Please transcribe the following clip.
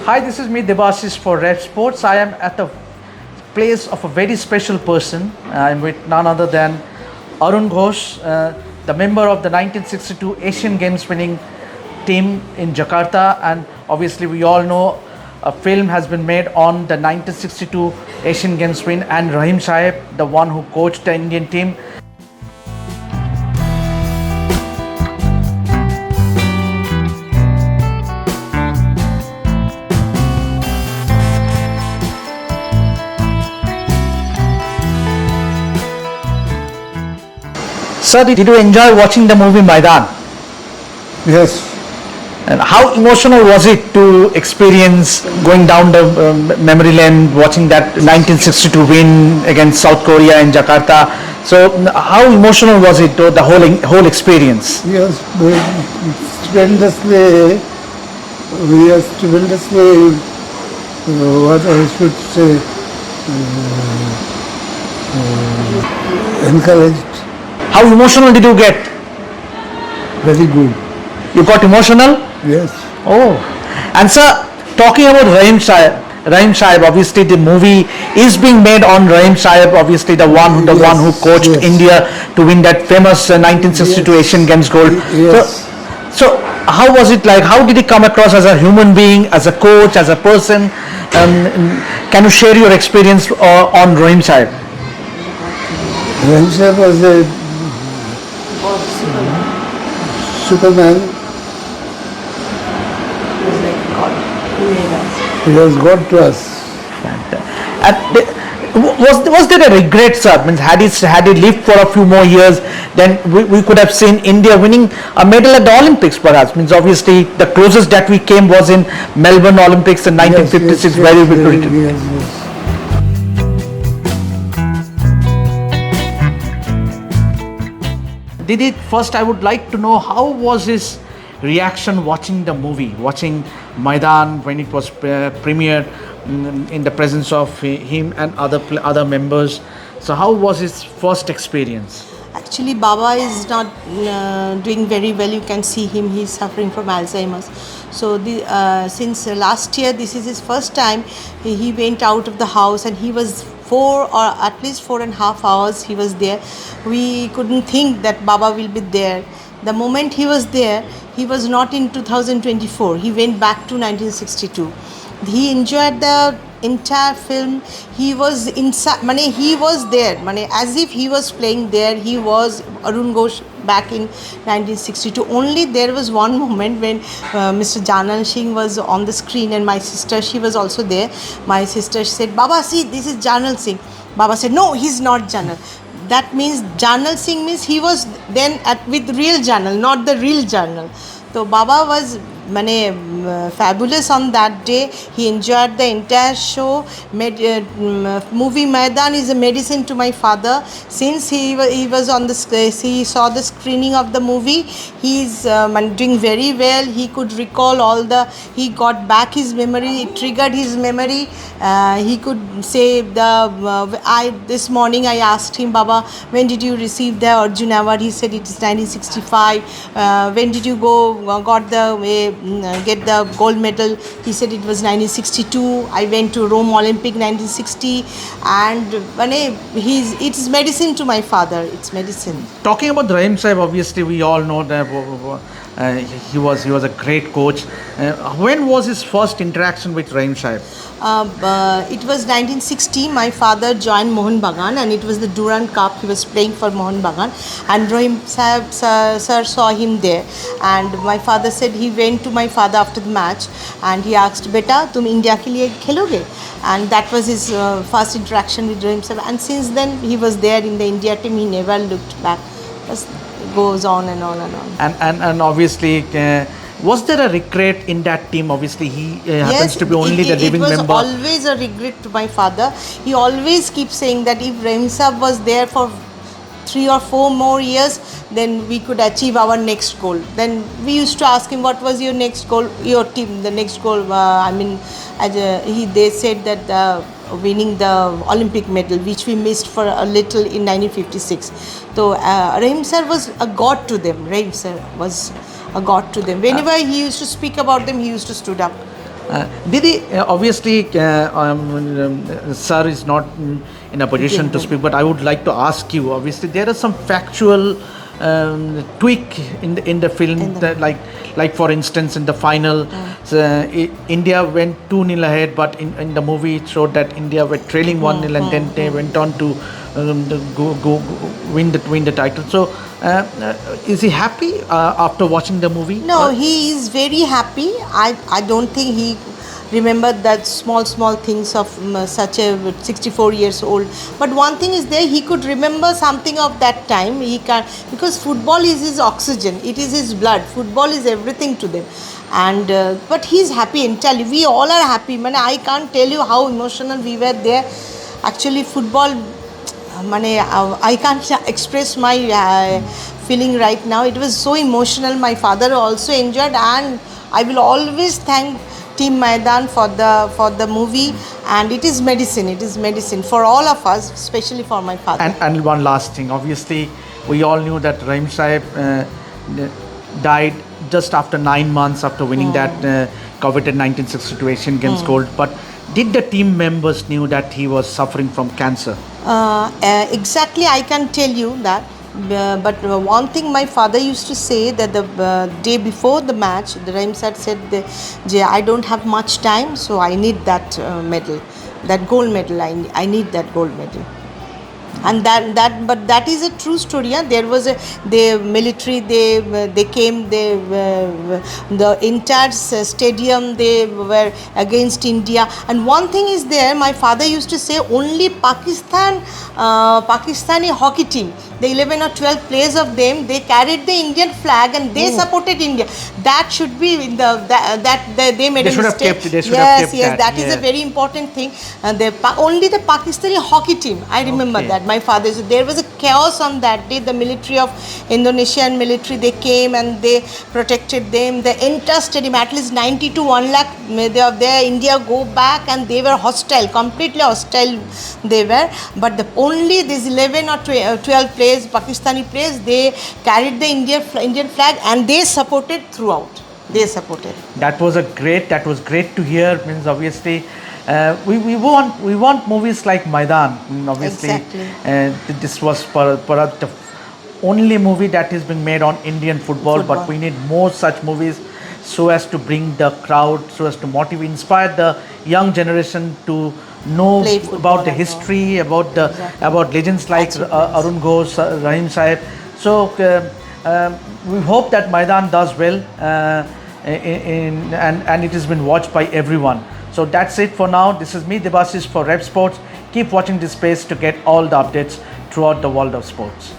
Hi, this is me, Debashis for Revsportz. I am at the place of a very special person. I'm with none other than Arun Ghosh, the member of the 1962 Asian Games winning team in Jakarta, and obviously we all know a film has been made on the 1962 Asian Games win, and Rahim Sahib, the one who coached the Indian team. Sir, did you enjoy watching the movie Maidan? Yes, And how emotional was it to experience going down the memory lane, watching that 1962 win against South Korea in Jakarta? So, how emotional was it, the whole experience? yes, tremendously, what I should say, encouraged, How emotional did you get? very good. You got emotional? Yes, Oh, and sir, talking about Rahim Sahib, obviously the movie is being made on Rahim Sahib, obviously the one who coached yes. India to win that famous 1962 Yes. Asian Games gold. Yes. So how was it like? How did he come across as a human being, as a coach, as a person? Can you share your experience on Rahim Sahib? Ramsar was a Superman. He was God to us. And was there a regret, sir? Means had he lived for a few more years, then we could have seen India winning a medal at the Olympics, perhaps. Means obviously the closest that we came was in Melbourne Olympics in 1956, where we victory. Yes, yes. First, I would like to know how was his reaction watching the movie, watching Maidan when it was premiered in the presence of him and other members. So, how was his first experience? Actually, Baba is not doing very well. You can see him; he's suffering from Alzheimer's. So, since last year, this is his first time. He went out of the house, and he was 4.5 hours. He was there. We couldn't think that Baba will be there. The moment he was there, he was not in 2024. He went back to 1962. He enjoyed the entire film. He was inside, he was there, as if he was playing there. He was Arun Ghosh back in 1962. Only there was one moment when Mr. Janal Singh was on the screen, and my sister, she was also there. My sister said, "Baba, see, this is Janal Singh." Baba said, "No, he's not Janal." That means Janal Singh means he was then with real Janal, not the real Janal. So Baba was fabulous on that day. He enjoyed the entire show. Movie Maidan is a medicine to my father. Since he was on he saw the screening of the movie. He's doing very well. He could recall he got back his memory. It triggered his memory. He could say this morning I asked him, "Baba, when did you receive the Arjun Award?" He said it is 1965. When did you get the gold medal? He said it was 1962. I went to Rome Olympic 1960, and it is medicine to my father. It's medicine. Talking about Rahim Sahib, obviously we all know that he was a great coach. When was his first interaction with Rahim Sahib? It was 1960. My father joined Mohun Bagan, and it was the Durand Cup. He was playing for Mohun Bagan, and Rahim Sahib sir saw him there, and my father said he went to my father after the match, and he asked, "Beta, tum India ke liye kheloge?" And that was his first interaction with Rahim Sahib, and since then he was there in the India team. He never looked back. Just goes on and on and on. And obviously. Was there a regret in that team? Obviously, he happens to be only the living member. It was always a regret to my father. He always keeps saying that if Rahim Sahib was there for 3 or 4 more years, then we could achieve our next goal. Then we used to ask him, "What was your next goal? Your team, the next goal?" They said that winning the Olympic medal, which we missed for a little in 1956. So Rahim sir was a god to them. Rahim sir was a god to them. Whenever he used to speak about them, he used to stood up. Didi, obviously, sir is not in a position to speak, but I would like to ask you. Obviously, there are some factual tweak in the film, that like for instance, in the final, India went 2-0 ahead, but in the movie it showed that India were trailing 1-0, and then they went on to go win the title. So, is he happy after watching the movie? No, he is very happy. I don't think he remembered that small things of such a 64 years old. But one thing is there, he could remember something of that time. He can, because football is his oxygen. It is his blood. Football is everything to them. And but he's happy entirely. We all are happy. Man, I can't tell you how emotional we were there. Actually, football. I can't express my feeling right now. It was so emotional. My father also enjoyed, and I will always thank Team Maidan for the movie. And it is medicine. It is medicine for all of us, especially for my father. And one last thing. Obviously, we all knew that Rahim Sahib died just after 9 months after winning that coveted 1962 Asian Games gold. But did the team members knew that he was suffering from cancer? Exactly, I can tell you that. But one thing my father used to say, that the day before the match, the Rahim said, Jay, I don't have much time, so I need that medal, that gold medal. I need that gold medal. And that is a true story. Yeah? There was the military. They came. The entire stadium, they were against India. And one thing is there. My father used to say, only Pakistani hockey team, the 11 or 12 players of them, they carried the Indian flag and they supported India. That should be in they made they a should mistake. Have kept, they should have kept that is a very important thing. Only the Pakistani hockey team, I remember that. My father, so there was a chaos on that day. The military of Indonesian military, they came and they protected them. The entire stadium, at least 90 to 1 lakh, there India go back, and they were hostile, completely hostile they were. But only these 11 or 12 players, Pakistani players, they carried the Indian flag and they supported throughout. They supported. That was great to hear. Means obviously, we want movies like Maidan. Obviously, Exactly. This was perhaps the only movie that is being made on Indian football. But we need more such movies, so as to bring the crowd, so as to motivate, inspire the young generation to know about the history, about legends like Arun Ghosh, Rahim Sahib. So we hope that Maidan does well, and it has been watched by everyone. So that's it for now. This is me, Debasis, for Revsportz. Keep watching this space to get all the updates throughout the world of sports.